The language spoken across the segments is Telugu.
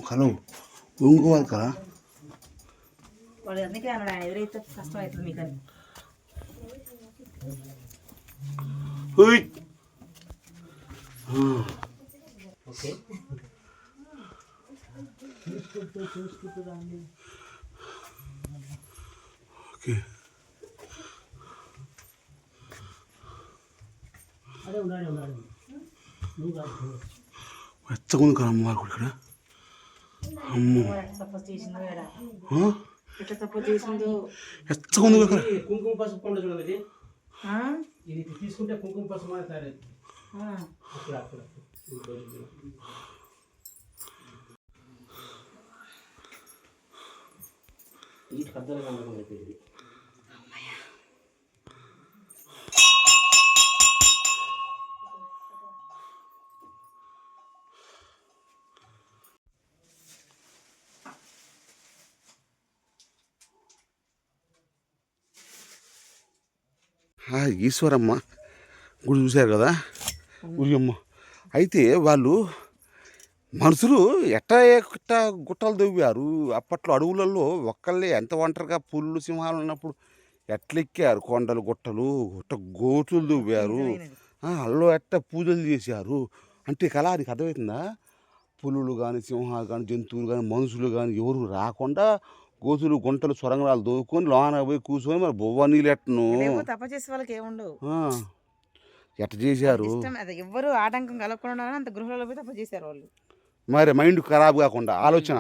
హలో ఒంగోవాలి కదా వాడు అందుకే అన్నాడు ఆయన ఎదురైతే కష్టం అవుతుంది మీకు అని. ఓకే ఓకే ఎత్తకుంది కదా అమ్మవారు కూడా ఇక్కడ. అమ్మో ఎత్తకుంది కదా కుంకుమ పసుపు పండు చూడండి. ఇది తీసుకుంటే కుంకుమ పసుపు అనేది తయారైంది. ఈశ్వరమ్మ గుడి చూశారు కదా ఉరియమ్మ. అయితే వాళ్ళు మనుషులు ఎట్టా గుట్టలు తవ్వారు అప్పట్లో అడవులలో ఒక్కళ్ళే ఎంత ఒంటరిగా పుల్లు సింహాలు ఉన్నప్పుడు ఎట్లెక్కారు కొండలు గుట్టలు గోతులు తవ్వారు అల్లో ఎట్ట పూజలు చేశారు అంటే కళ నీకు అర్థమవుతుందా? పులులు కానీ సింహాలు కానీ జంతువులు కానీ మనుషులు కానీ ఎవరు రాకుండా గోతులు గుంటలు సొరంగాలు దోవుకొని లోన పోయి కూర్చొని మరి బొవ్వ నీళ్ళు ఎట్టను తప్ప చేసే వాళ్ళకి ఏముండవు ఎట్ట చేశారు. ఎవరు ఆటంకం కలగకుండా అంత గృహాలలో పోయి తప్ప చేశారు వాళ్ళు. మరి మైండ్ ఖరాబ్ కాకుండా ఆలోచన.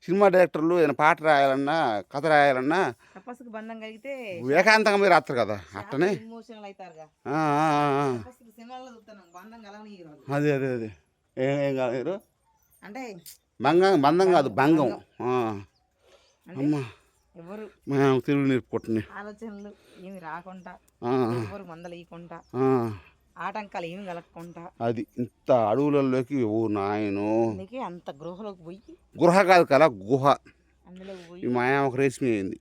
సినిమా డైరెక్టర్లు ఏదైనా పాట రాయాలన్నా కథ రాయాలన్నా తపస్సుకు బంధం కలిగితే ఏకాంతంగా మీరు రాస్తారు కదా అట్టనే. అదే అదే అదే ఏం కాదు అంటే బంధం కాదు భంగం. అమ్మా ఎవరు తెలుగు నేర్పుకుంటున్నా ఆలోచనలు ఏమి రాకుండా ఎవరు మందలు ఇవ్వకుండా ఆటంకాలు ఏమి కలగకుండా అది ఇంత అడవులలోకి ఓ నాయను అంత గృహలోకి పోయి గృహ కాదు కదా గుహ అందులోకి పోయి మా ఒక రేష్మి అయింది.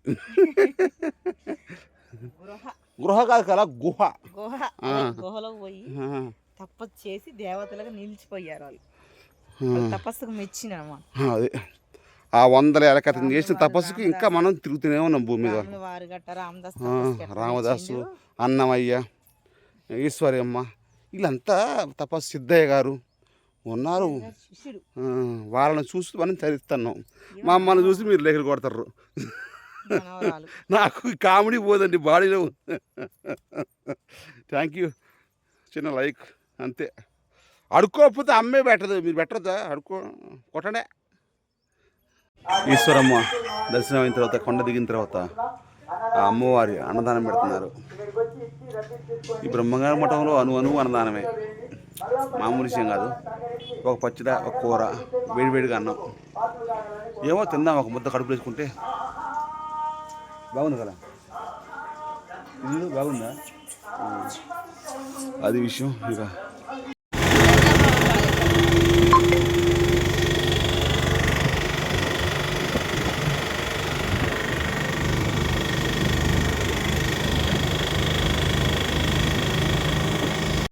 గృహ కాదు కదా గుహ గుహలోకి పోయి తపస్సు చేసి దేవతలుగా నిలిచిపోయారు వాళ్ళు. తపస్సుకు మెచ్చిన అదే ఆ 100 ఏళ్ళ క్రితం చేసిన తపస్సుకి ఇంకా మనం తిరుగుతూనే ఉన్నాం భూమి మీద. రామదాసు అన్నమయ్య ఈశ్వరమ్మ వీళ్ళంతా తపస్సు సిద్ధయ్య గారు ఉన్నారు. వాళ్ళని చూసి మనం చరిస్తున్నాం. మా అమ్మని చూసి మీరు లేఖలు కొడతారు. నాకు కామెడీ పోదండి బాడీలో. Thank you. చిన్న లైక్ అంతే. అడుక్కోకపోతే అమ్మే పెట్టదు, మీరు పెట్టద్దా? కొట్టండే. ఈశ్వరమ్మ దర్శనం అయిన తర్వాత కొండ దిగిన తర్వాత ఆ అమ్మవారి అన్నదానం పెడుతున్నారు. ఈ బ్రహ్మంగారి మఠంలో అణువు అన్నదానమే, మామూలు విషయం కాదు. ఒక పచ్చడ ఒక కూర వేడివేడిగా అన్నం ఏమో తిందాం. ఒక ముద్ద కడుపు వేసుకుంటే బాగుంది కదా, ఇల్లు బాగుందా అది విషయం. ఇక